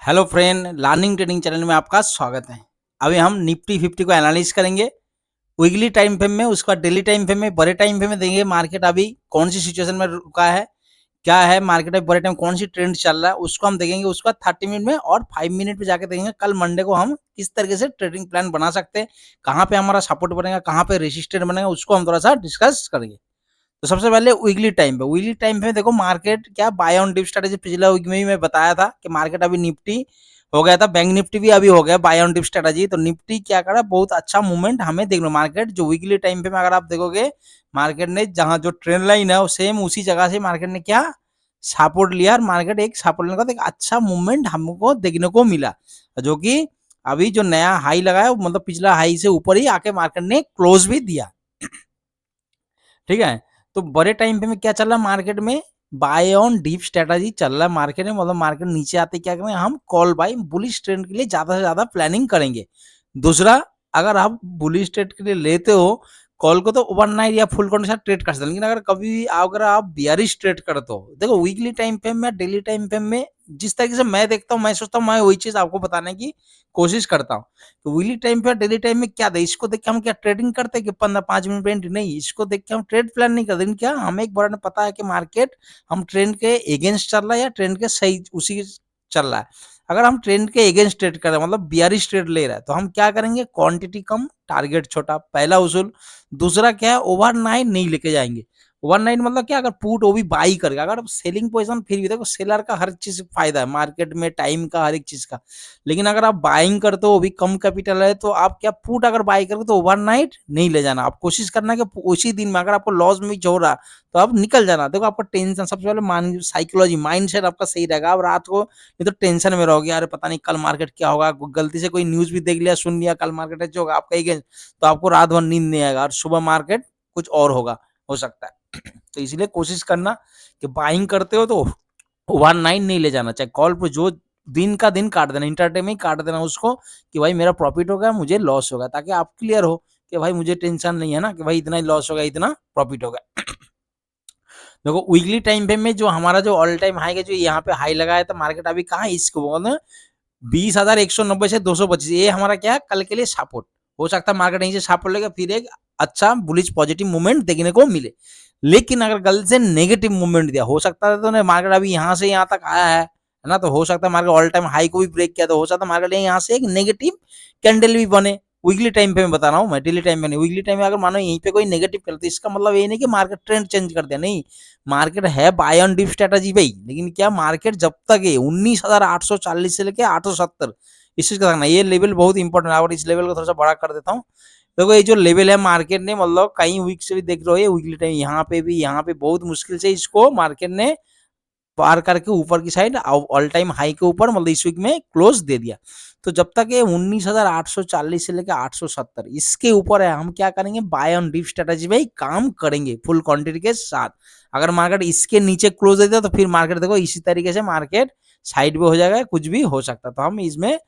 Hello friend, learning trading channel में आपका स्वागत है। अभी हम निफ्टी 50 को एनालाइज करेंगे वीकली टाइम फ्रेम में, उसका डेली टाइम फ्रेम में, बड़े टाइम फ्रेम में देंगे मार्केट अभी कौन सी सिचुएशन में रुका है, क्या है मार्केट में, बड़े टाइम कौन सी ट्रेंड चल रहा है उसको हम देखेंगे। उसका 30 मिनट में और 5 मिनट पे जाके देखेंगे कल मंडे को हम किस तरीके से ट्रेडिंग प्लान बना सकते हैं, कहाँ पे हमारा सपोर्ट बनेगा, कहाँ पे रेजिस्टेंस बनेगा, उसको हम थोड़ा सा डिस्कस करेंगे। तो सबसे पहले वीकली टाइम पे देखो मार्केट क्या बाय ऑन डिप स्ट्रेटेजी, पिछला वीक में ही मैं बताया था कि मार्केट अभी निफ्टी हो गया था, बैंक निफ्टी भी अभी हो गया बाय ऑन डिप स्ट्रेटेजी। तो निफ्टी क्या करा, बहुत अच्छा मूवमेंट हमें देख लो। मार्केट जो वीकली टाइम पे में अगर आप देखोगे, मार्केट ने जहां जो ट्रेंड लाइन है सेम उसी जगह से मार्केट ने क्या सपोर्ट लिया, और मार्केट एक सपोर्ट लेने का एक अच्छा मूवमेंट हमको देखने को मिला, जो कि अभी जो नया हाई लगा है मतलब पिछला हाई से ऊपर ही आके मार्केट ने क्लोज भी दिया। ठीक है, तो बड़े टाइम पे में क्या चल रहा है मार्केट में, बाय ऑन डीप स्ट्रेटजी चल रहा है मार्केट में। मतलब मार्केट नीचे आते क्या करेंगे, हम कॉल बाय बुलिश ट्रेंड के लिए ज्यादा से ज्यादा प्लानिंग करेंगे। दूसरा, अगर आप बुलिश ट्रेड के लिए लेते हो कॉल को, तो ओवरनाइट या फुल कॉन्ट्रैक्ट के साथ ट्रेड कर सकते हैं। लेकिन अगर कभी भी अगर आप बियरिश ट्रेड करते हो, देखो वीकली टाइम फ्रेम में, डेली टाइम फ्रेम में जिस तरीके से मैं देखता हूँ, मैं सोचता हूँ, मैं वही चीज आपको बताने की कोशिश करता हूँ। तो वीकली टाइम पे डेली टाइम में क्या दे, इसको देख के हम क्या ट्रेडिंग करते हैं कि 15-5 मिनट पे एंट्री नहीं, इसको देख के हम ट्रेड प्लान नहीं करते। लेकिन क्या हमें एक बार पता है कि मार्केट हम ट्रेंड के अगेंस्ट चल रहा है या ट्रेंड के सही उसी चल रहा है। अगर हम ट्रेंड के अगेंस्ट ट्रेड कर रहे हैं, मतलब बियरिश ट्रेड ले रहा है, तो हम क्या करेंगे, क्वांटिटी कम टारगेट छोटा, पहला उसूल। दूसरा क्या है, ओवरनाइट नहीं लेके जाएंगे। ओवरनाइट मतलब क्या, अगर पुट वो भी बाई करेगा, अगर सेलिंग पोजीशन, फिर भी देखो सेलर का हर चीज फायदा है मार्केट में, टाइम का, हर एक चीज का। लेकिन अगर आप बाइंग करते हो, वो भी कम कैपिटल है, तो आप क्या पुट अगर बाई करोगे तो ओवरनाइट नहीं ले जाना। आप कोशिश करना कि उसी दिन में, अगर आपको लॉस में भी हो रहा तो आप निकल जाना। देखो आपका टेंशन सबसे पहले मान साइकोलॉजी माइंडसेट आपका सही रहेगा। आप रात को नहीं तो टेंशन में रहोगे, अरे पता नहीं कल मार्केट क्या होगा, गलती से कोई न्यूज भी देख लिया, सुन लिया, कल मार्केट जो होगा आपका अगेंस्ट, तो आपको रात भर नींद नहीं आएगा और सुबह मार्केट कुछ और होगा, हो सकता है। तो इसलिए कोशिश करना कि बाइंग करते हो तो 19 नहीं ले जाना, चाहे कॉल पे जो दिन का दिन काट देना, इंटरडे में ही काट देना उसको, कि भाई मेरा प्रॉफिट हो गया, मुझे लॉस होगा, ताकि आप क्लियर हो कि भाई मुझे टेंशन नहीं है ना कि भाई इतना ही लॉस होगा, इतना प्रॉफिट होगा। देखो वीकली टाइम फ्रेम में जो हमारा जो ऑल टाइम हाई है, जो यहाँ पे हाई लगाया था मार्केट, अभी कहाँ इसको बोलते 20,190 से 225, ये हमारा क्या है कल के लिए सपोर्ट। हो सकता है मार्केट यहीं से सपोर्ट लेगा, फिर एक अच्छा बुलिश पॉजिटिव मूवमेंट देखने को मिले। लेकिन अगर गलत से नेगेटिव मूवमेंट दिया, हो सकता है तो मार्केट अभी यहाँ से यहाँ तक आया है ना, तो हो सकता है मार्केट ऑल टाइम हाई को भी ब्रेक किया, तो हो सकता है मार्केट यहाँ से एक नेगेटिव कैंडल भी बने। वीकली टाइम पे मैं बता रहा हूँ, मैं डेली टाइम पे नहीं, वीकली टाइम में अगर मानो यहीं पे कोई नेगेटिव करते, इसका मतलब ये नहीं कि मार्केट ट्रेंड चेंज कर दिया, नहीं। मार्केट है बाय ऑन डिप स्ट्रेटजी पे ही, लेकिन क्या मार्केट जब तक है 19,840 से लेके 870, इस चीज का रखना, ये लेवल बहुत इंपॉर्टेंट है। और इस लेवल को थोड़ा सा बड़ा कर देता हूँ। देखो ये जो लेवल है मार्केट ने, मतलब कई वीक से भी देख रहे हो, वीकली टाइम यहाँ पे भी, यहाँ पे बहुत मुश्किल से इसको मार्केट ने पार करके ऊपर की साइड ऑल टाइम हाई के ऊपर, मतलब इस वीक में क्लोज दे दिया। तो जब तक ये 19,840 से लेकर 870 इसके ऊपर है, हम क्या करेंगे, बाय ऑन डीप स्ट्रेटजी में काम करेंगे फुल क्वांटिटी के साथ। अगर मार्केट इसके नीचे क्लोज दे दिया, तो फिर मार्केट देखो इसी तरीके से मार्केट साइड पे हो जाएगा, कुछ भी हो सकता है। तो हम इसमें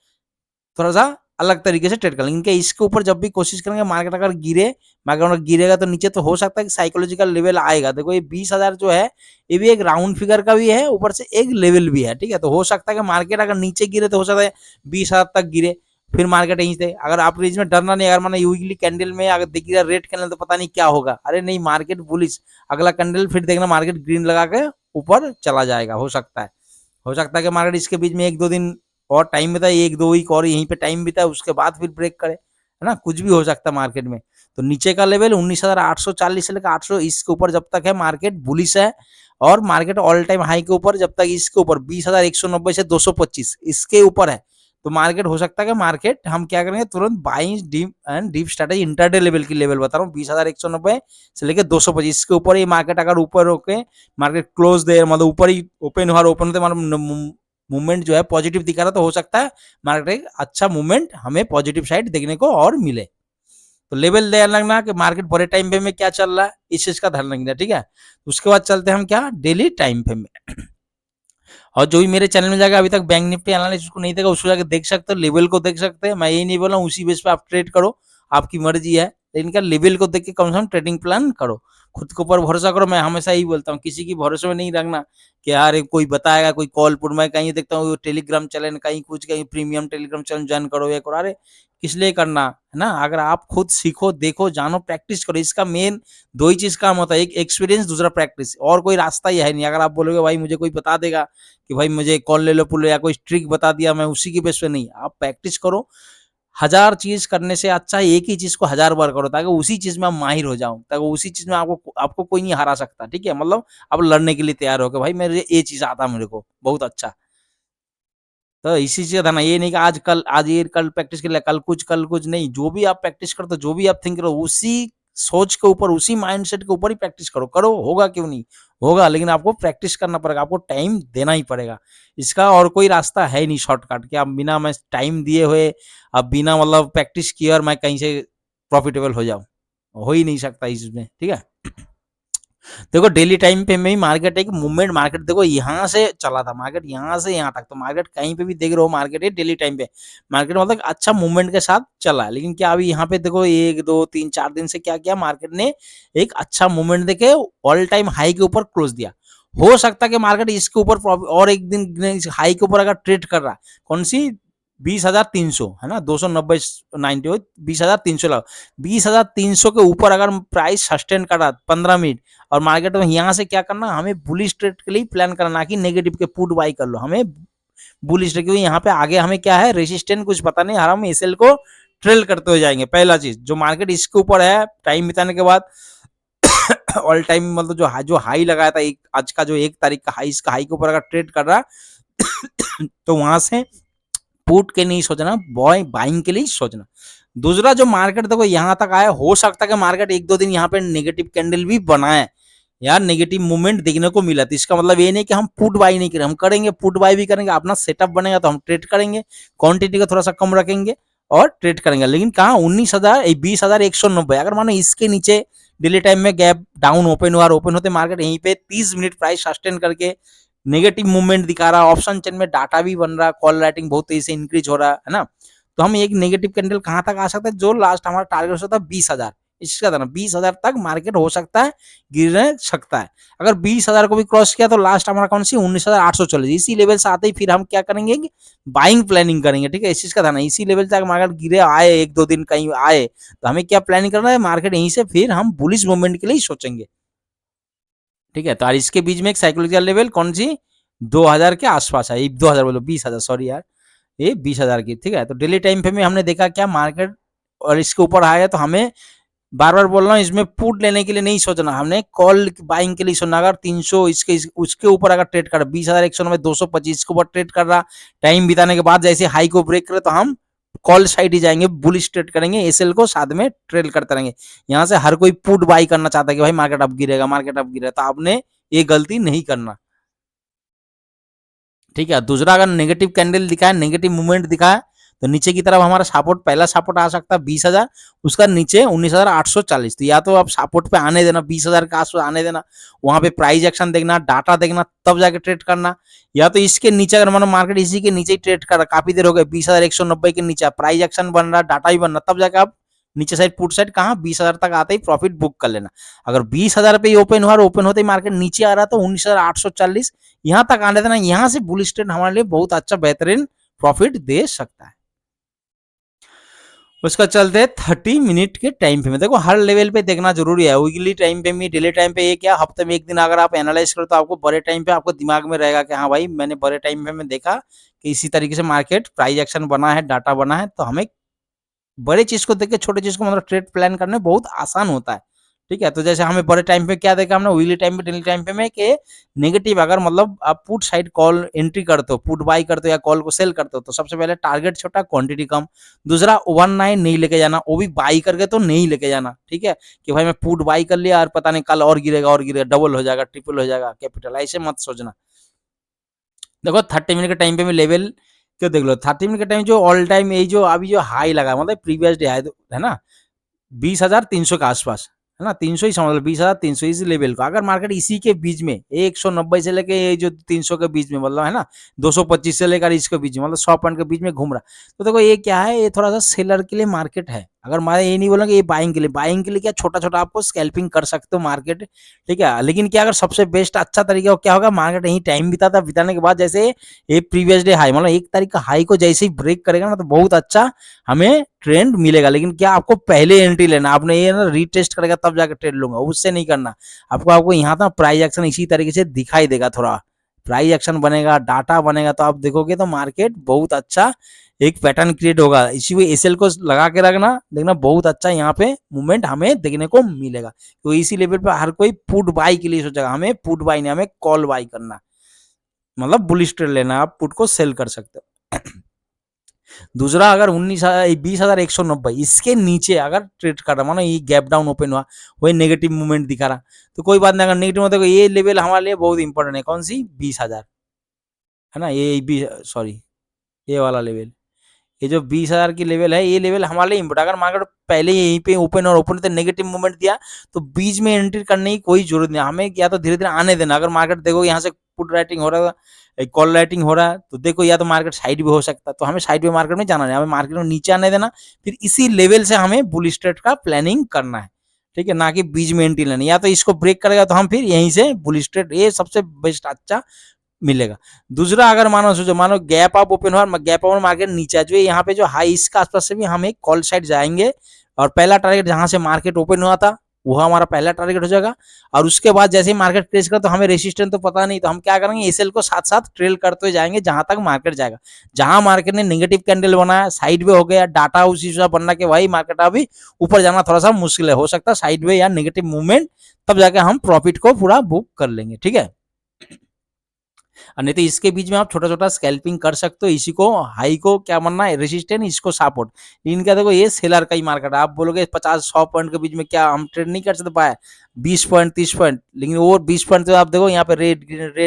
थोड़ा सा अलग तरीके से ट्रेड कर लेंगे। इनके इसके ऊपर जब भी कोशिश करेंगे, मार्केट अगर गिरे, मार्केट अगर गिरेगा तो नीचे, तो हो सकता है कि साइकोलॉजिकल लेवल आएगा। देखो ये 20,000 जो है, ये भी एक राउंड फिगर का भी है, ऊपर से एक लेवल भी है। ठीक है, तो हो सकता है कि मार्केट अगर नीचे गिरे, तो हो सकता है 20,000 तक गिरे, फिर मार्केट यहीं से, अगर आप रेंज में डरना नहीं, अगर मैंने यूजली कैंडल में अगर देखिएगा रेड कैंडल, तो पता नहीं क्या होगा, अरे नहीं मार्केट बुलिश, अगला कैंडल फिर देखना मार्केट ग्रीन लगा के ऊपर चला जाएगा, हो सकता है। हो सकता है कि मार्केट इसके बीच में 1-2 दिन और टाइम बिताए, 1-2 वीक और यहीं पे टाइम बिताए, उसके बाद फिर ब्रेक करे, है ना, कुछ भी हो सकता है मार्केट में। तो नीचे का लेवल 19,840 से लेकर 800, इसके ऊपर जब तक है मार्केट बुलिश है। और मार्केट ऑल टाइम हाई के ऊपर जब तक इसके ऊपर 20,190 से 225 इसके ऊपर है, तो मार्केट हो सकता है कि मार्केट हम क्या करेंगे, तुरंत buying deep and deep strategy intraday level की लेवल बता रहा हूँ, 20,190 से लेकर 225 इसके ऊपर ही मार्केट अगर ऊपर होके मार्केट क्लोज दे, मतलब ऊपर ही ओपन हुआ, ओपन होते मतलब मूवमेंट जो है पॉजिटिव दिखा रहा, तो हो सकता है मार्केट अच्छा मूवमेंट हमें पॉजिटिव साइड देखने को और मिले। तो लेवल ध्यान रखना कि मार्केट बड़े टाइम फ्रेम में क्या चल रहा है, इस चीज का ध्यान रखना, ठीक है। उसके बाद चलते हैं हम क्या, डेली टाइम फ्रेम में। और जो भी मेरे चैनल में जाएगा, अभी तक बैंक निफ्टी एनालिसिस को नहीं देखा, उसको जाकर देख सकते हो, लेवल को देख सकते हैं। मैं यही नहीं बोला उसी बेस पे आप ट्रेड करो, आपकी मर्जी है। लेकिन क्या लेवल को देख के कम से कम ट्रेडिंग प्लान करो, खुद के ऊपर भरोसा करो। मैं हमेशा यही बोलता हूँ, किसी की भरोसे में नहीं रखना कि यार कोई बताएगा, कोई कॉल पुट। मैं कहीं देखता हूँ टेलीग्राम चैनल, कहीं कुछ, कहीं प्रीमियम टेलीग्राम चैनल ज्वाइन करो, ये करो। अरे किस लिए करना है ना? अगर आप खुद सीखो, देखो, जानो, प्रैक्टिस करो। इसका मेन दो ही चीज काम होता है, एक एक्सपीरियंस, दूसरा प्रैक्टिस। और कोई रास्ता ही है नहीं। अगर आप बोलोगे भाई मुझे कोई बता देगा कि भाई मुझे कॉल ले लो पुल या कोई ट्रिक बता दिया, मैं उसी की बेस पे, नहीं। आप प्रैक्टिस करो। हजार चीज करने से अच्छा है एक ही चीज को हजार बार करो, ताकि उसी चीज में आप माहिर हो जाओ, ताकि उसी चीज में आपको आपको कोई नहीं हरा सकता। ठीक है, मतलब आप लड़ने के लिए तैयार हो कि भाई मेरे ये चीज आता मेरे को बहुत अच्छा। तो इसी चीज था ना, ये नहीं कि आज कल, आज ये कल प्रैक्टिस कर लिया, कल कुछ नहीं। जो भी आप प्रैक्टिस करते हो, जो भी आप थिंक करो, उसी सोच के ऊपर, उसी माइंडसेट के ऊपर ही प्रैक्टिस करो। करो, होगा क्यों नहीं होगा, लेकिन आपको प्रैक्टिस करना पड़ेगा, आपको टाइम देना ही पड़ेगा। इसका और कोई रास्ता है नहीं शॉर्टकट कि आप बिना मैं टाइम दिए हुए, अब बिना मतलब प्रैक्टिस किए और मैं कहीं से प्रॉफिटेबल हो जाऊं, हो ही नहीं सकता इसमें। ठीक है, देखो डेली टाइम पे में ही मार्केट एक मूवमेंट, मार्केट देखो यहाँ से चला था, मार्केट यहाँ से यहाँ तक, तो मार्केट कहीं पे भी देख रहे हो, मार्केट है डेली टाइम पे, मार्केट मतलब अच्छा मूवमेंट के साथ चला है। लेकिन क्या अभी यहाँ पे देखो 1 2 3 4 दिन से क्या किया, मार्केट ने एक अच्छा मूवमेंट देके ऑल टाइम हाई के ऊपर क्लोज दिया। हो सकता है कि मार्केट इसके ऊपर और एक दिन हाई के ऊपर अगर ट्रेड कर रहा है, कौन सी 20,300 है ना, 290 90, 20,300 लगा, 20,300 के ऊपर अगर प्राइस सस्टेन कर रहा 15 मिनट, और मार्केट में यहाँ से क्या करना, हमें बुलिश ट्रेड के लिए प्लान करना, ना कि नेगेटिव के पुट बाई कर लो, हमें बुलिश ट्रेड, क्योंकि यहाँ पे आगे हमें क्या है, रेसिस्टेंट कुछ पता नहीं, हम एसएल को ट्रेल करते हुए जाएंगे। पहला चीज, जो मार्केट इसके ऊपर है टाइम बिताने के बाद ऑल टाइम मतलब जो हाई लगाया था, आज का जो 1 तारीख का हाई, इसका हाई के ऊपर अगर ट्रेड कर रहा तो वहां से पुट के नहीं सोचना, बाइंग के लिए सोचना। दूसरा, जो मार्केट देखो यहाँ तक आया, हो सकता है कि मार्केट 1 2 दिन यहाँ पे नेगेटिव कैंडल भी बनाए यार, नेगेटिव मूवमेंट देखने को मिला, तो इसका मतलब ये नहीं कि हम पुट बाई नहीं करें, हम करेंगे, पुट बाई भी करेंगे। अपना सेटअप बनेगा तो हम ट्रेड करेंगे, क्वांटिटी को थोड़ा सा कम रखेंगे और ट्रेड करेंगे। लेकिन कहाँ 19,000 20,190, अगर मानो इसके नीचे डेली टाइम में गैप डाउन ओपन हुआ, ओपन होते मार्केट यहीं पे 30 मिनट प्राइस सस्टेन करके नेगेटिव मूवमेंट दिखा रहा, ऑप्शन चेन में डाटा भी बन रहा, कॉल राइटिंग बहुत तेजी से इंक्रीज हो रहा है ना, तो हम एक नेगेटिव कैंडल कहां तक आ सकता है, जो लास्ट हमारा टारगेट होता है 20,000, इसका था ना 20,000 तक मार्केट हो सकता है, गिर सकता है। अगर 20,000 को भी क्रॉस किया तो लास्ट हमारा कौन सी 19,840, इसी लेवल से आते ही फिर हम क्या करेंगे, बाइंग प्लानिंग करेंगे। ठीक है, इस चीज का था ना, इसी लेवल से मार्केट गिरे आए 1 2 दिन कहीं आए, तो हमें क्या प्लानिंग करना है, मार्केट यहीं से फिर हम बुलिश मूवमेंट के लिए सोचेंगे। ठीक है, तो इसके बीच में एक साइकोलॉजिकल लेवल कौन सी 2,000 के आसपास है, 2,000 बोलो 20,000, सॉरी यार, ये 20,000 की। ठीक है, तो डेली टाइम फ्रेम में हमने देखा क्या मार्केट और इसके ऊपर आया, तो हमें बार बार बोल रहा हूँ, इसमें पुट लेने के लिए नहीं सोचना, हमने कॉल बाइंग के लिए सोचना। अगर 300 उसके ऊपर अगर ट्रेड कर 20,190 225 के ऊपर ट्रेड कर रहा, टाइम बिताने के बाद जैसे हाई को ब्रेक करे, तो हम कॉल साइड ही जाएंगे, बुलिश ट्रेड करेंगे, एसएल को साथ में ट्रेड करते रहेंगे। यहाँ से हर कोई पुट बाई करना चाहता है कि भाई मार्केट अब गिरेगा, मार्केट अब गिरेगा, तो आपने ये गलती नहीं करना। ठीक है, दूसरा, अगर नेगेटिव कैंडल दिखाए, नेगेटिव मूवमेंट दिखाए, तो नीचे की तरफ हमारा सपोर्ट, पहला सपोर्ट आ सकता है 20,000, उसका नीचे 19,840, तो या तो आप सपोर्ट पे आने देना, 20,000 के आसपास आने देना, वहां पे प्राइस एक्शन देखना, डाटा देखना, तब जाके ट्रेड करना। या तो इसके नीचे, अगर मानो मार्केट इसी के नीचे ही ट्रेड कर रहा, काफी देर हो गई, 20,190 के नीचे प्राइस एक्शन बन रहा, डाटा भी बन रहा, तब जाके आप नीचे साइड पुट साइड कहाँ 20,000 तक आते ही प्रॉफिट बुक कर लेना। अगर 20,000 पे ओपन हुआ, ओपन होते ही मार्केट नीचे आ रहा, तो 19,840 यहाँ तक आने देना, यहाँ से बुलिश ट्रेंड हमारे लिए बहुत अच्छा बेहतरीन प्रॉफिट दे सकता है। उसका चलते 30 मिनट के टाइम पे में, देखो हर लेवल पे देखना जरूरी है, वीकली टाइम पे में, डेली टाइम पे, ये क्या हफ्ते में एक दिन अगर आप एनालाइज करो, तो आपको बड़े टाइम पे आपको दिमाग में रहेगा कि हाँ भाई मैंने बड़े टाइम पे में देखा कि इसी तरीके से मार्केट प्राइस एक्शन बना है, डाटा बना है, तो हमें बड़े चीज को देख के छोटे चीज को मतलब ट्रेड प्लान करने बहुत आसान होता है। ठीक है, तो जैसे हमें बड़े टाइम पे क्या देखा हमने, वीकली टाइम पे, डेली टाइम पे में, कि नेगेटिव अगर मतलब आप पुट साइड कॉल एंट्री करते हो, पुट बाई करते हो या कॉल को सेल करते हो, तो सबसे पहले टारगेट छोटा, क्वांटिटी कम। दूसरा, 19 नहीं लेके जाना, वो भी बाई करके तो नहीं लेके जाना। ठीक है, कि भाई मैं पुट बाई कर लिया और पता नहीं कल और गिरेगा, और गिरेगा, डबल हो जाएगा, ट्रिपल हो जाएगा कैपिटल, ऐसे मत सोचना। देखो 30 मिनट के टाइम पे में लेवल क्यों, देख लो 30 मिनट के टाइम जो ऑल टाइम, ये जो अभी जो हाई लगा, मतलब प्रीवियस डे है ना 20,300 के आसपास, है ना 300 ही समझ लो, 20,300 इस लेवल का, अगर मार्केट इसी के बीच में 190 से लेके ये जो 300 के बीच में, मतलब है ना 225 से लेकर इसके बीच में, मतलब 100 पॉइंट के बीच में घूम रहा, तो देखो ये क्या है, ये थोड़ा सा सेलर के लिए मार्केट है। अगर मैं ये नहीं बोलूँगा ये बाइंग के लिए क्या छोटा-छोटा आपको स्कैल्पिंग कर सकते हो मार्केट, ठीक है? लेकिन क्या अगर सबसे बेस्ट अच्छा तरीका क्या होगा, मार्केट यहीं टाइम बिताता, बिताने के बाद जैसे ये प्रीवियस डे हाई मतलब 1 तारीख का हाई को जैसे ही ब्रेक करेगा ना, तो बहुत अच्छा हमें ट्रेंड मिलेगा। लेकिन क्या आपको पहले एंट्री लेना, आपने ये ना रीटेस्ट करेगा तब जाके ट्रेड लूँगा, उससे नहीं करना। आपको आपको यहाँ था प्राइस एक्शन इसी तरीके से दिखाई देगा थोड़ा। प्राइस एक्शन बनेगा, डाटा बनेगा, तो आप देखोगे तो मार्केट बहुत अच्छा एक पैटर्न क्रिएट होगा। इसी में एसएल को लगा के रखना, देखना बहुत अच्छा यहाँ पे मूवमेंट हमें देखने को मिलेगा। तो इसी लेवल पे हर कोई पुट बाई के लिए सोचेगा, हमें पुट बाई नहीं, हमें कॉल बाई करना, मतलब बुलिश ट्रेड लेना, आप पुट को सेल कर सकते हो। दूसरा अगर 20,190 इसके नीचे अगर ट्रेड कर रहा, मानो ये गैप डाउन ओपन हुआ, वही नेगेटिव मूवमेंट दिखा रहा, तो कोई बात नहीं। अगर नेगेटिव होता है, ये लेवल हमारे लिए बहुत इंपॉर्टेंट है। कौन सी? 20,000 है ना, ये भी सॉरी ये वाला लेवल, ये जो 20,000 की लेवल है, ये लेवल हमारे लिए इम्पोर्टेंट। अगर मार्केट पहले यहीं पे ओपन तो नेगेटिव मूवमेंट दिया, तो बीच में एंट्री करने की कोई जरूरत नहीं, हमें या तो धीरे धीरे आने देना। अगर मार्केट देखो यहाँ से पुट राइटिंग हो रहा है, कॉल राइटिंग हो रहा है, तो देखो या तो मार्केट साइड भी हो सकता है, तो हमें साइड में मार्केट में जाना नहीं, हमें मार्केट में नीचे आने देना। फिर इसी लेवल से हमें बुलिश ट्रेड का प्लानिंग करना है, ठीक है, ना कि बीच में एंट्री लेनी। या तो इसको ब्रेक करेगा तो हम फिर यहीं से बुलिश ट्रेड, ये सबसे बेस्ट अच्छा मिलेगा। दूसरा अगर मानो सोचो, मानो गैप अप ओपन हुआ, गैप अप मार्केट नीचे आ, जो यहाँ पे जो हाई इसका आसपास से भी हम एक कॉल साइड जाएंगे, और पहला टारगेट जहां से मार्केट ओपन हुआ था वो हमारा पहला टारगेट हो जाएगा। और उसके बाद जैसे ही मार्केट क्रेश कर, तो हमें रेसिस्टेंस तो पता नहीं, तो हम क्या करेंगे, एसएल को साथ साथ ट्रेल करते हुए जाएंगे जहां तक मार्केट जाएगा। जहां मार्केट ने नेगेटिव कैंडल बनाया, साइड वे हो गया, डाटा उसी से बनना कि भाई मार्केट अभी ऊपर जाना थोड़ा सा मुश्किल है, हो सकता है साइड वे या नेगेटिव मूवमेंट, तब जाके हम प्रॉफिट को पूरा बुक कर लेंगे, ठीक है। और नहीं तो इसके बीच में आप छोटा छोटा स्कैल्पिंग कर सकते हो। इसी को हाई को क्या मानना है, रेसिस्टेंस, इसको सपोर्ट। इनका देखो ये सेलर का ही मार्केट है। आप बोलोगे 50-100 पॉइंट के बीच में क्या हम ट्रेड नहीं कर सकते पाए, 20 पॉइंट 30 पॉइंट, लेकिन वो 20 पॉइंट तो आप देखो यहाँ पे रेड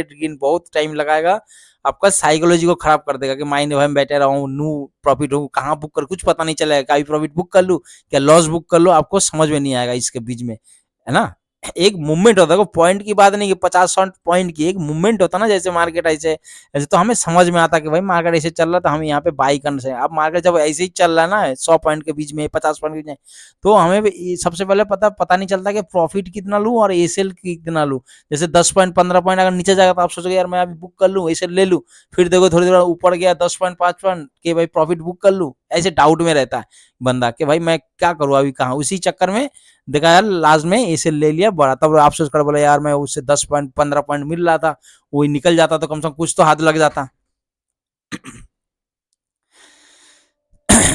ग्रीन बहुत टाइम लगाएगा, आपका साइकोलॉजी को खराब कर देगा कि माइंड में बैठे रहा हूँ, न्यू प्रॉफिट हूँ, कहाँ बुक कर, कुछ पता नहीं चलेगा, कभी प्रॉफिट बुक कर लूँ क्या लॉस बुक कर लो, आपको समझ में नहीं आएगा इसके बीच में, है ना। एक मूवमेंट होता है, पॉइंट की बात नहीं कि 50-60 पॉइंट की, एक मूवमेंट होता है ना, जैसे मार्केट ऐसे ऐसे, तो हमें समझ में आता है कि भाई मार्केट ऐसे चल रहा है, तो हमें यहाँ पे बाई करना चाहिए। अब मार्केट जब ऐसे ही चल रहा है ना 100 पॉइंट के बीच में, 50 पॉइंट के बीच में, तो हमें सबसे पहले पता नहीं चलता कि प्रॉफिट कितना लूँ और एसेल कितना लूँ। जैसे 10 पॉइंट 15 पॉइंट अगर नीचे जाएगा, तो आप सोचोगे यार मैं अभी बुक कर लूँ, एसेल ले लूँ। फिर देखो थोड़ी देर ऊपर गया 10 पॉइंट 5 पॉइंट के, भाई प्रॉफिट बुक कर लूँ, ऐसे डाउट में रहता है बंदा कि भाई मैं क्या करूँ अभी, कहाँ, उसी चक्कर में देखा यार लास्ट में इसे ले लिया बड़ा, तब आप सोच कर बोला यार मैं उससे 10 पॉइंट 15 पॉइंट मिल रहा था, वही निकल जाता तो कम से कम कुछ तो हाथ लग जाता।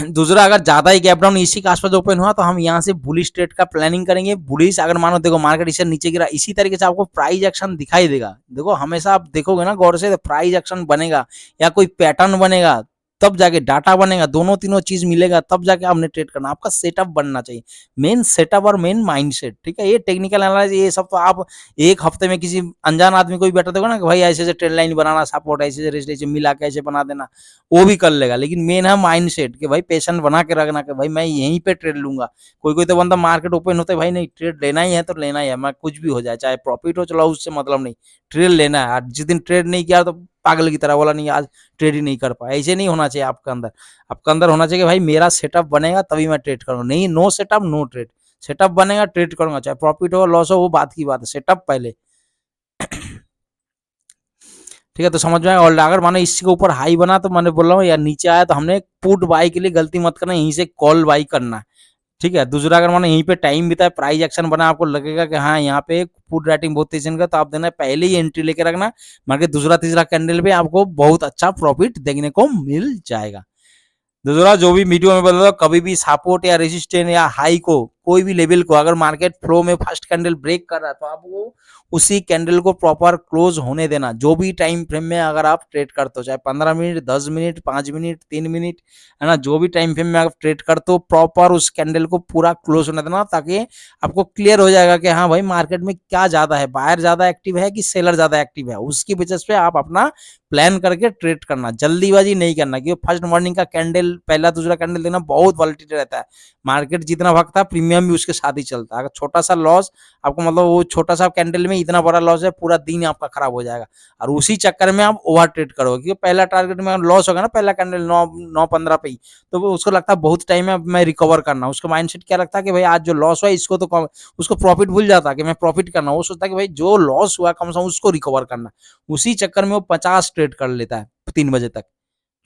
दूसरा अगर ज्यादा ही गैप डाउन इसी के आसपास ओपन हुआ, तो हम यहाँ से बुलिश ट्रेड का प्लानिंग करेंगे। बुलिश अगर मानो देखो मार्केट इसे नीचे गिरा, इसी तरीके से आपको प्राइस एक्शन दिखाई देगा। देखो हमेशा आप देखोगे ना गौर से, तो प्राइस एक्शन बनेगा या कोई पैटर्न बनेगा, तब जाके डाटा बनेगा, दोनों तीनों चीज मिलेगा, तब जाके आपने ट्रेड करना। आपका सेटअप बनना चाहिए, मेन सेटअप और मेन माइंडसेट, ठीक है। ये टेक्निकल एनालिसिस ये सब तो आप एक हफ्ते में किसी अनजान आदमी को भी बैठा देखो ना कि भाई ऐसे ऐसे ट्रेड लाइन बनाना, सपोर्ट ऐसे ऐसे मिला के ऐसे बना देना, वो भी कर लेगा। लेकिन मेन है माइंडसेट कि भाई पेशेंट बना के रखना कि भाई मैं यहीं पे ट्रेड लूंगा। कोई कोई तो बंदा मार्केट ओपन होता है, भाई नहीं ट्रेड लेना ही है तो लेना ही है, मैं कुछ भी हो जाए, चाहे प्रॉफिट हो चलो उससे मतलब नहीं, ट्रेड लेना है। जिस दिन ट्रेड नहीं किया तो पागल की तरह बोला नहीं आज ट्रेड ही नहीं कर पाया, ऐसे नहीं होना चाहिए आपका अंदर। आपका अंदर होना चाहिए कि भाई मेरा सेटअप बनेगा तभी मैं ट्रेड करूंगा, नहीं no setup no trade. Setup बनेगा ट्रेड करूंगा, चाहे प्रॉफिट हो लॉस हो वो बात की बात है, सेटअप पहले। ठीक है, तो समझ में आया। और अगर मानो इसके ऊपर हाई बना, तो मैंने बोल रहा हूँ यार नीचे आया तो हमने पुट बाई के लिए गलती मत करना, यहीं से कॉल बाई करना है, ठीक है। दूसरा अगर मानो यहीं पे टाइम बिताए, प्राइस एक्शन बना, आपको लगेगा कि हाँ यहाँ पे पुट राइटिंग बहुत तेजी का, तो आप देना पहले ही एंट्री लेके रखना, मार्केट दूसरा तीसरा कैंडल पे आपको बहुत अच्छा प्रॉफिट देखने को मिल जाएगा। दूसरा जो भी वीडियो में बता, कभी भी सपोर्ट या रेजिस्टेंस या हाई को, कोई भी लेवल को अगर मार्केट फ्लो में फर्स्ट कैंडल ब्रेक कर रहा है, तो आपको उसी कैंडल को प्रॉपर क्लोज होने देना। जो भी टाइम फ्रेम में अगर आप ट्रेड करते हो, चाहे 15 मिनट 10 मिनट 5 मिनट 3 मिनट, है ना, जो भी टाइम फ्रेम में आप ट्रेड करते हो, प्रॉपर उस कैंडल को पूरा क्लोज होने देना, ताकि आपको क्लियर हो जाएगा कि हाँ भाई मार्केट में क्या ज्यादा है, बायर ज्यादा एक्टिव है कि सेलर ज्यादा एक्टिव है। उसकी बेसिस पे आप अपना प्लान करके ट्रेड करना, जल्दीबाजी नहीं करना, क्योंकि फर्स्ट मॉर्निंग का कैंडल पहला दूसरा कैंडल देना बहुत वॉलेटिलिटी रहता है। मार्केट जितना भागता है प्रीमियम प्रीमियम भी उसके साथ ही चलता है। अगर छोटा सा लॉस आपको मतलब वो छोटा सा कैंडल में इतना बड़ा लॉस है, पूरा दिन आपका खराब हो जाएगा और उसी चक्कर में आप ओवर ट्रेड करोगे, क्योंकि पहला टारगेट में लॉस होगा ना, पहला कैंडल 9-15 पे ही, तो वो उसको लगता है बहुत टाइम है, मैं रिकवर करना। उसका माइंडसेट क्या रखता है कि भाई आज जो लॉस हुआ इसको तो उसको प्रॉफिट भूल जाता है कि मैं प्रॉफिट करना, वो सोचता है कि भाई जो लॉस हुआ कम से कम उसको रिकवर करना। उसी चक्कर में वो 50 ट्रेड कर लेता है 3 बजे तक।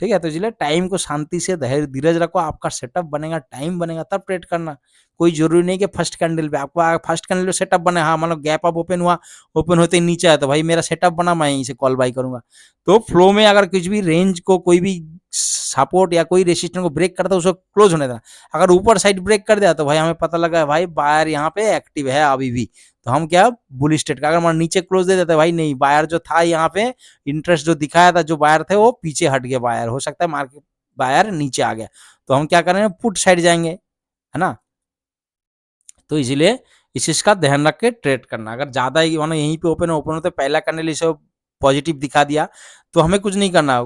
ठीक है, तो इसलिए टाइम को शांति से धीरज रखो, आपका सेटअप बनेगा, टाइम बनेगा तब ट्रेड करना। कोई जरूरी नहीं कि फर्स्ट कैंडल पे आपको फर्स्ट कैंडल पे सेटअप बने, हाँ मतलब गैप अप ओपन हुआ, ओपन होते ही नीचे आया तो भाई मेरा सेटअप बना, मैं यहीं से कॉल बाई करूंगा। तो फ्लो में अगर कुछ भी रेंज को कोई भी सपोर्ट या कोई रेसिस्टेंस को ब्रेक करता है उसको क्लोज होने देना। अगर ऊपर साइड ब्रेक कर दिया तो भाई हमें पता लगा भाई बायर यहाँ पे एक्टिव है अभी भी, तो हम क्या बुल स्टेट का, अगर हमारा नीचे क्लोज दे देते भाई नहीं, बायर जो था यहाँ पे इंटरेस्ट जो दिखाया था जो बायर थे वो पीछे हट गया, बायर हो सकता है मार्केट बायर नीचे आ गया, तो हम क्या करेंगे पुट साइड जाएंगे, है ना। तो इसलिए इस चीज का ध्यान रख के ट्रेड करना। अगर ज्यादा ही यहीं पे ओपन होते पहला कैंडल इसे पॉजिटिव दिखा दिया तो हमें कुछ नहीं करना,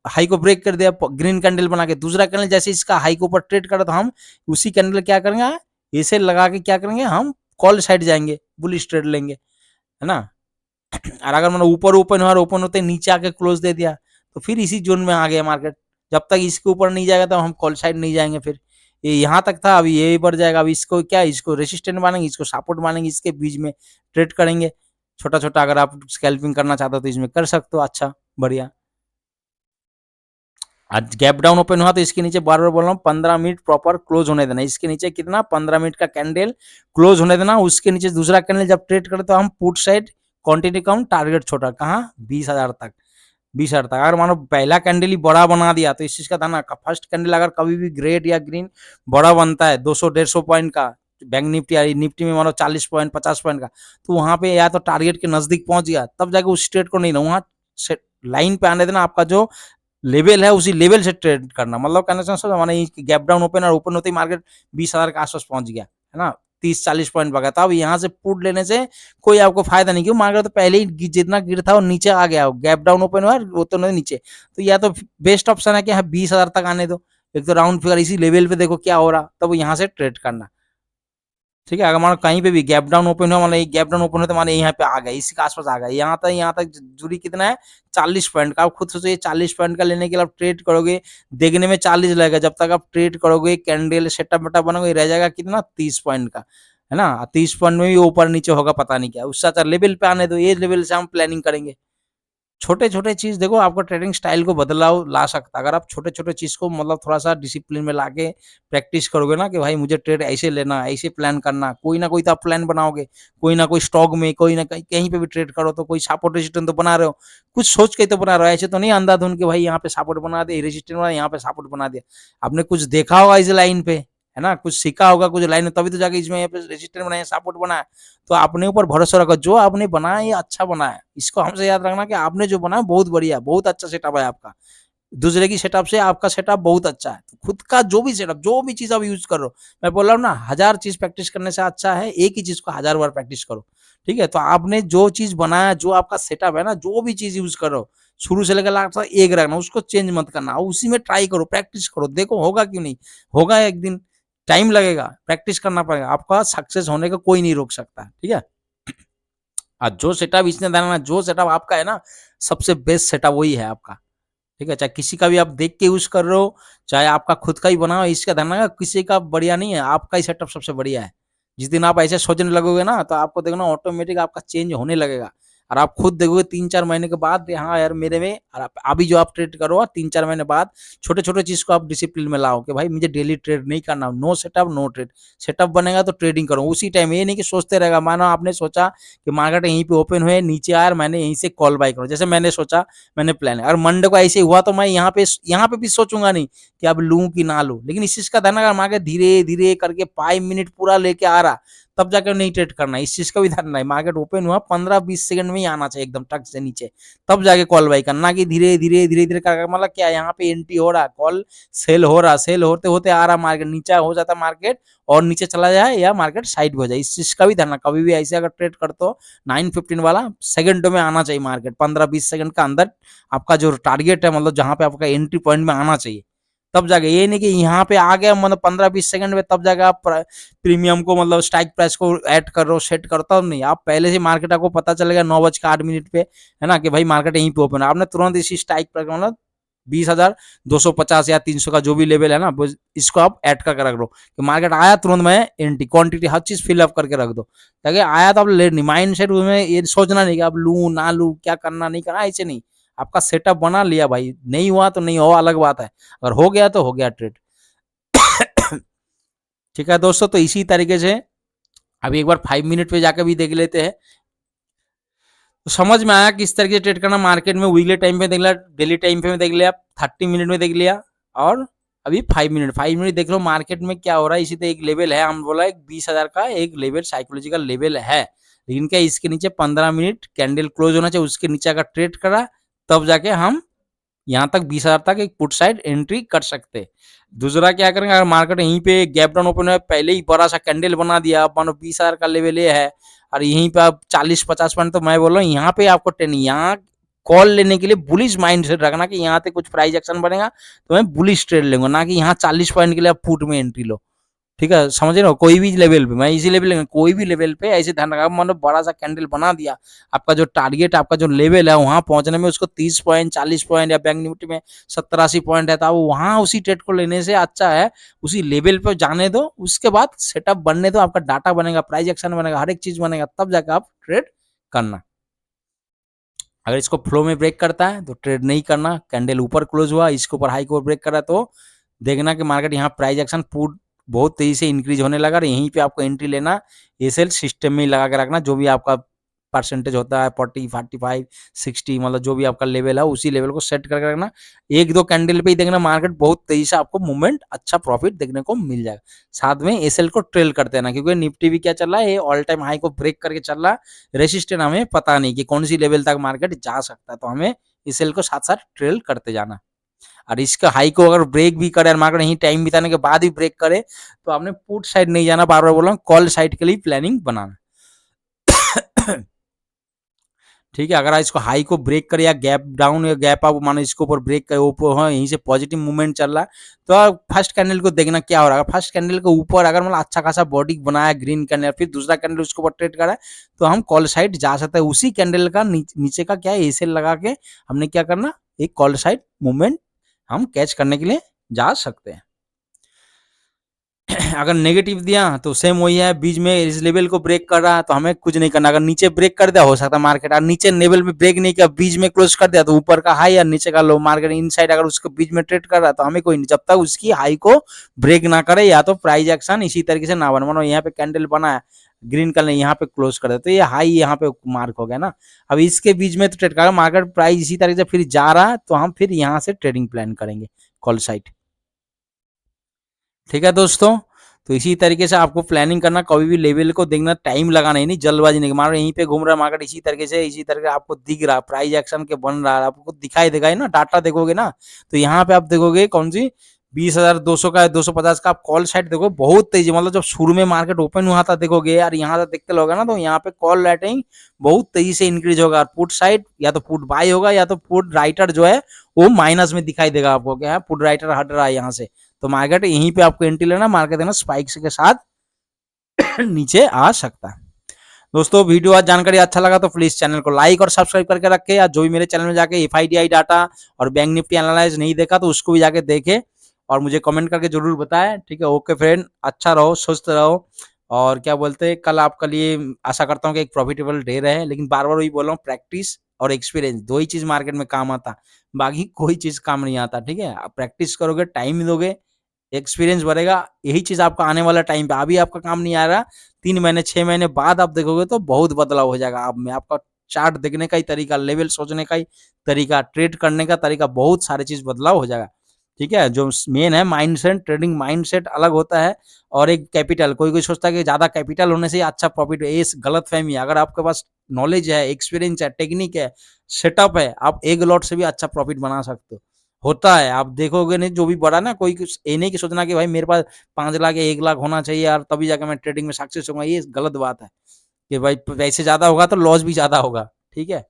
हाई को ब्रेक कर दिया ग्रीन कैंडल बना के, दूसरा कैंडल जैसे इसका हाई के ऊपर ट्रेड करा तो हम उसी कैंडल क्या करेंगे, इसे लगा के क्या करेंगे, हम कॉल साइड जाएंगे, बुलिश ट्रेड लेंगे, है ना। और अगर मतलब ऊपर ओपन हुआ, ओपन होते नीचे आके क्लोज दे दिया तो फिर इसी जोन में आ गया मार्केट। जब तक इसके ऊपर नहीं जाएगा तो हम कॉल साइड नहीं जाएंगे, फिर ये यहाँ तक था, अभी ये बढ़ जाएगा, अब इसको क्या, इसको रेसिस्टेंट मानेंगे, इसको सपोर्ट मानेंगे, इसके बीच में ट्रेड करेंगे छोटा छोटा। अगर आप स्कैल्पिंग करना चाहते हो तो इसमें कर सकते हो, अच्छा बढ़िया। आज गैप डाउन ओपन हुआ तो इसके नीचे बार बार बोल रहा हूँ 15 मिनट प्रॉपर क्लोज होने देना, इसके नीचे कितना 15 मिनट का कैंडल क्लोज होने देना, उसके नीचे दूसरा कैंडल जब ट्रेड करे तो हम पुट साइड क्वांटिटी कम टारगेट छोटा, कहाँ 20,000 तक, 20,000 तक। अगर मानो पहला कैंडल ही बड़ा बना दिया तो इस चीज का था ना, फर्स्ट कैंडल अगर कभी भी ग्रेड या ग्रीन बड़ा बनता है 200-150 पॉइंट का, बैंक निफ्टी या निफ्टी में मानो 40 पॉइंट 50 पॉइंट का, तो वहां पे या तो टारगेट के नजदीक पहुंच गया तब जाके उस ट्रेड को नहीं ना, वहां लाइन पे आने देना, आपका जो लेवल है उसी लेवल से ट्रेड करना। मतलब कहना चाहिए माने गैप डाउन ओपन और ओपन होते ही मार्केट 20,000 के आसपास पहुंच गया, है ना, 30-40 पॉइंट बगा था, अब यहाँ से पुट लेने से कोई आपको फायदा नहीं, क्यों मार्केट तो पहले ही जितना गिर था वो नीचे आ गया, गैप डाउन ओपन हुआ वो तो नीचे, तो या तो बेस्ट ऑप्शन है कि हाँ 20,000 तक आने दो, एक तो राउंड फिगर इसी लेवल पे देखो क्या हो रहा, तब यहाँ से ट्रेड करना। ठीक है, अगर मान कहीं पे भी गैप डाउन ओपन हो, मतलब गैप डाउन ओपन हो तो माने यहाँ पे आ गया, इसी के आसपास आ गया, यहाँ तक दूरी कितना है 40 पॉइंट का। आप खुद सोचो ये 40 पॉइंट का लेने के लिए आप ट्रेड करोगे, देखने में 40 लगेगा, जब तक आप ट्रेड करोगे कैंडल सेटअप वेटअप बनोगे रह जाएगा कितना 30 पॉइंट का, है ना। 30 पॉइंट में भी ऊपर नीचे होगा पता नहीं क्या, उससे अच्छा लेवल पे आने दो, ये लेवल से हम प्लानिंग करेंगे। छोटे छोटे चीज देखो आपको ट्रेडिंग स्टाइल को बदलाव ला सकता है, अगर आप छोटे छोटे चीज को मतलब थोड़ा सा डिसिप्लिन में लाके प्रैक्टिस करोगे ना कि भाई मुझे ट्रेड ऐसे लेना, ऐसे प्लान करना, कोई ना कोई तो आप प्लान बनाओगे, कोई ना कोई स्टॉक में, कोई ना कहीं कहीं पे भी ट्रेड करो तो कोई सपोर्ट रेजिस्टेंस तो बना रहे हो, कुछ सोच के तो बना रहे हो, ऐसे तो नहीं अंधाधुन के भाई यहाँ पे सपोर्ट बना दे रेजिस्टेंस बना, यहाँ पे सपोर्ट बना दिया। आपने कुछ देखा होगा इस लाइन पे, है ना, कुछ सीखा होगा कुछ लाइन में, तभी तो जाके इसमें यहाँ पे रेजिस्टेंस बनाया, सपोर्ट बनाया। तो अपने ऊपर भरोसा रखो, जो आपने बनाया ये अच्छा बना है, इसको हमसे याद रखना कि आपने जो बनाया बहुत बढ़िया, बहुत अच्छा सेटअप है आपका, दूसरे की सेटअप से आपका सेटअप बहुत अच्छा है। तो खुद का जो भी सेटअप, जो भी चीज आप यूज कर रहे हो, मैं बोल रहा हूँ ना 1000 चीज प्रैक्टिस करने से अच्छा है एक ही चीज को 1000 बार प्रैक्टिस करो। ठीक है, तो आपने जो चीज बनाया, जो आपका सेटअप है ना, जो भी चीज यूज करो शुरू से लेकर लास्ट तक एक रखना, उसको चेंज मत करना, उसी में ट्राई करो, प्रैक्टिस करो, देखो होगा क्यों नहीं होगा, एक दिन टाइम लगेगा, प्रैक्टिस करना पड़ेगा, आपका सक्सेस होने का कोई नहीं रोक सकता। ठीक है, और जो सेटअप इसने देना, जो सेटअप आपका है ना सबसे बेस्ट सेटअप वही है आपका। ठीक है, चाहे किसी का भी आप देख के यूज कर रहे हो, चाहे आपका खुद का ही बना हो, इसका ध्यान रखना किसी का बढ़िया नहीं है, आपका ही सेटअप सबसे बढ़िया है। जिस दिन आप ऐसे सोचने लगोगे ना तो आपको देखना ऑटोमेटिक आपका चेंज होने लगेगा, और आप खुद देखोगे 3-4 महीने के बाद, हाँ यार मेरे में, और अभी जो आप ट्रेड करो 3-4 महीने बाद छोटे छोटे चीज को आप डिसिप्लिन में लाओ कि भाई मुझे डेली ट्रेड नहीं करना, no setup no trade, setup बनेगा तो ट्रेडिंग करो उसी टाइम, ये नहीं कि सोचते रहेगा, मानो आपने सोचा कि मार्केट यहीं पे ओपन हुए नीचे आया, मैंने यहीं से कॉल बाय करो, जैसे मैंने सोचा, मैंने प्लान है, और मंडे को ऐसे हुआ तो मैं यहाँ पे भी सोचूंगा नहीं कि अब लूं कि ना लूं, लेकिन इस चीज का ध्यान, अगर मार्केट धीरे धीरे करके 5 मिनट पूरा लेके आ रहा तब जाकर नहीं ट्रेड करना, इस चीज का भी ध्यान नहीं, मार्केट ओपन हुआ 15-20 सेकंड में ही आना चाहिए एकदम टक से नीचे, तब जाके कॉल बाई करना, कि धीरे धीरे धीरे धीरे कर, मतलब क्या यहाँ पे एंट्री हो रहा, कॉल सेल हो रहा, सेल होते होते आ रहा मार्केट नीचे हो जाता मार्केट, और नीचे चला जाए या मार्केट साइड हो जाए, इस चीज का भी ध्यान, कभी भी ऐसे अगर ट्रेड करते हो 9-15 वाला सेकंडों में आना चाहिए मार्केट, 15-20 सेकंड का अंदर आपका जो टारगेट है, मतलब जहां पे आपका एंट्री पॉइंट में आना चाहिए, तब जाके, ये नहीं कि यहाँ पे आ गया मतलब 15-20 सेकंड में तब जाके आप प्रीमियम को मतलब स्ट्राइक प्राइस को ऐड कर रहे हो, सेट करता हो नहीं। आप पहले से मार्केट आपको पता चलेगा 9:08 पे, है ना, कि भाई मार्केट यहीं पे ओपन है, आपने तुरंत इसी स्ट्राइक प्राइस मतलब 20,250 या 300 का जो भी लेवल है ना, इसको आप ऐड करके रख दो कि मार्केट आया तुरंत मैं एंट्री, क्वांटिटी हर चीज फिलअप करके रख दो, ताकि आया तो आप ले नहीं। माइंड सेट उसमें ये सोचना नहीं कि आप लू ना लू, क्या करना नहीं करना, ऐसे नहीं। आपका सेटअप बना लिया भाई, नहीं हुआ तो नहीं हुआ, अलग बात है, अगर हो गया तो हो गया ट्रेड। ठीक है दोस्तों, तो इसी तरीके से अभी एक बार 5 मिनट पे जाकर भी देख लेते हैं, तो समझ में आया किस तरीके से ट्रेड करना मार्केट में। वीकली टाइम पे देख लिया, डेली टाइम पे देख लिया, 30 मिनट में देख लिया, और अभी 5 मिनट देख लो मार्केट में क्या हो रहा है। इसी तरह एक लेवल है, हम बोला एक 20,000 का एक लेवल, साइकोलॉजिकल लेवल है, लेकिन क्या इसके नीचे 15 मिनट कैंडल क्लोज होना चाहिए, उसके नीचे अगर ट्रेड करा तब जाके हम यहाँ तक 20,000 तक एक पुट साइड एंट्री कर सकते। दूसरा क्या करेंगे, अगर मार्केट यहीं पे गैप डाउन ओपन है, पहले ही बड़ा सा कैंडल बना दिया, मानो 20,000 का लेवल ये है, और यहीं पे आप 40-50 पॉइंट, तो मैं बोल रहा हूँ यहाँ पे आपको यहाँ कॉल लेने के लिए बुलिश माइंड सेट रखना कि यहाँ पे कुछ प्राइस एक्शन बनेगा तो मैं बुलिश ट्रेड लूंगा, ना कि यहाँ 40 पॉइंट के लिए आप पुट में एंट्री लो। ठीक है, समझ रहे हो, कोई भी लेवल पे, मैं इसी लेवल कोई भी लेवल पे ऐसे ध्यान रखा, मतलब बड़ा सा कैंडल बना दिया, आपका जो टारगेट, आपका जो लेवल है वहां पहुंचने में उसको 30 पॉइंट 40 पॉइंट या बैंक निफ्टी में 70-80 पॉइंट है, तो वहां उसी ट्रेड को लेने से अच्छा है उसी लेवल पे जाने दो, उसके बाद सेटअप बनने दो, आपका डाटा बनेगा, प्राइस एक्शन बनेगा, हर एक चीज बनेगा, तब जाकर आप ट्रेड करना। अगर इसको फ्लो में ब्रेक करता है तो ट्रेड नहीं करना, कैंडल ऊपर क्लोज हुआ, इसके ऊपर हाई को ब्रेक करा तो देखना कि मार्केट यहाँ प्राइस एक्शन पुट बहुत तेजी से इंक्रीज होने लगा, यहीं पे आपको एंट्री लेना, ये सेल सिस्टम में लगा के रखना, जो भी आपका परसेंटेज होता है 40, 45, 60, मतलब जो भी आपका लेवल है उसी लेवल को सेट करके रखना। एक दो कैंडल पे ही देखना मार्केट बहुत तेजी से आपको मूवमेंट, अच्छा प्रॉफिट देखने को मिल जाएगा। साथ में एसएल को ट्रेल करते रहना, क्योंकि निफ्टी भी क्या चल रहा है, ये ऑल टाइम हाई को ब्रेक करके चल रहा है, रेसिस्टेंट हमें पता नहीं कि कौन सी लेवल तक मार्केट जा सकता है, तो हमें एसएल को साथ साथ ट्रेल करते जाना। और इसका हाई को अगर ब्रेक भी करे, मार्केट यहीं टाइम बिताने के बाद भी ब्रेक करे, तो आपने पुट साइड नहीं जाना, बार बार बोल रहा हूँ, कॉल साइड के लिए प्लानिंग बनाना। ठीक है, अगर इसको हाई को ब्रेक करे या गैप डाउन या गैप अप मानो इसको ऊपर ब्रेक करे, ऊपर हाँ यहीं से पॉजिटिव मूवमेंट चल रहा है, तो फर्स्ट कैंडल को देखना क्या हो रहा है। फर्स्ट कैंडल के ऊपर अगर मतलब अच्छा खासा बॉडी बनाया ग्रीन कैंडल, फिर दूसरा कैंडल उसको ऊपर ट्रेड करा है, तो हम कॉल साइड जा सकते हैं। उसी कैंडल का नीचे का क्या है, एसेल लगा के हमने क्या करना, एक कॉल साइड मूवमेंट हम कैच करने के लिए जा सकते हैं। अगर नेगेटिव दिया तो सेम वही है, बीच में इस लेवल को ब्रेक कर रहा है तो हमें कुछ नहीं करना। अगर नीचे ब्रेक कर दिया हो सकता है मार्केट, और नीचे लेवल पे ब्रेक नहीं किया, बीच में क्लोज कर दिया, तो ऊपर का हाई या नीचे का लो, मार्केट इनसाइड अगर उसको बीच में ट्रेड कर रहा है तो हमें कोई नहीं, जब तक उसकी हाई को ब्रेक ना करे या तो प्राइस एक्शन इसी तरीके से ना बने। मानो यहाँ पे कैंडल बना है ग्रीन कलर, यहाँ पे क्लोज कर दिया तो ये हाई यहाँ पे मार्क हो गया ना, अब इसके बीच में तो ट्रेड करेगा, मार्केट प्राइस इसी तरीके से फिर जा रहा है तो हम फिर यहाँ से ट्रेडिंग प्लान करेंगे कॉल साइड। ठीक है दोस्तों, तो इसी तरीके से आपको प्लानिंग करना, कभी भी लेवल को देखना, टाइम लगाना ही नहीं, जल्दबाजी नहीं, मार्केट यहीं पे घूम रहा है, मार्केट इसी तरीके से इसी तरह आपको दिख रहा है, प्राइस एक्शन के बन रहा है, आपको दिखाई देगा ही ना, डाटा देखोगे ना, तो यहाँ पे आप देखोगे कौन सी 20,200 का 250 का आप कॉल साइड देखो बहुत तेजी, मतलब जब शुरू में मार्केट ओपन हुआ था देखोगे यार, यहाँ से देखते लोगे ना, तो यहाँ पे कॉल राइटिंग बहुत तेजी से इंक्रीज होगा, पुट साइड या तो पुट बाय होगा या तो पुट राइटर जो है वो माइनस में दिखाई देगा आपको, क्या है पुट राइटर हट रहा है यहाँ से, तो मार्केट यहीं पे आपको एंट्री लेना, मार्केट देना स्पाइक्स के साथ नीचे आ सकता है। दोस्तों वीडियो आज जानकारी अच्छा लगा तो प्लीज चैनल को लाइक और सब्सक्राइब करके रखे, या जो भी मेरे चैनल में जाके एफआईडीआई डाटा और बैंक निफ्टी एनालाइज नहीं देखा तो उसको भी जाके देखे और मुझे कमेंट करके जरूर बताएं। ठीक है, ओके फ्रेंड, अच्छा रहो, स्वस्थ रहो, और क्या बोलते हैं, कल आपके लिए आशा करता हूँ कि एक प्रॉफिटेबल डे रहे, लेकिन बार बार वही बोल रहा हूँ, प्रैक्टिस और एक्सपीरियंस दो ही चीज मार्केट में काम आता, बाकी कोई चीज काम नहीं आता। ठीक है, आप प्रैक्टिस करोगे, टाइम दोगे, एक्सपीरियंस बढ़ेगा, यही चीज आपका आने वाला टाइम पे, अभी आपका काम नहीं आ रहा, 3 महीने 6 महीने बाद आप देखोगे तो बहुत बदलाव हो जाएगा आप में, आपका चार्ट देखने का ही तरीका, लेवल सोचने का ही तरीका, ट्रेड करने का तरीका, बहुत सारे चीज बदलाव हो जाएगा। ठीक है, जो मेन है माइंडसेट, ट्रेडिंग माइंडसेट अलग होता है, और एक कैपिटल, कोई कोई सोचता है कि ज्यादा कैपिटल होने से अच्छा प्रॉफिट है, ये गलत फहमी है। अगर आपके पास नॉलेज है, एक्सपीरियंस है, टेक्निक है, सेटअप है, आप एक लॉट से भी अच्छा प्रॉफिट बना सकते हो, होता है, आप देखोगे नहीं, जो भी बड़ा ना, कोई ये नहीं कि सोचना कि भाई मेरे पास 5 लाख या 1 लाख होना चाहिए यार तभी जाकर मैं ट्रेडिंग में सक्सेस होगा, ये गलत बात है कि भाई पैसे ज्यादा होगा तो लॉस भी ज्यादा होगा। ठीक है,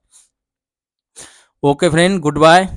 ओके फ्रेंड, गुड बाय।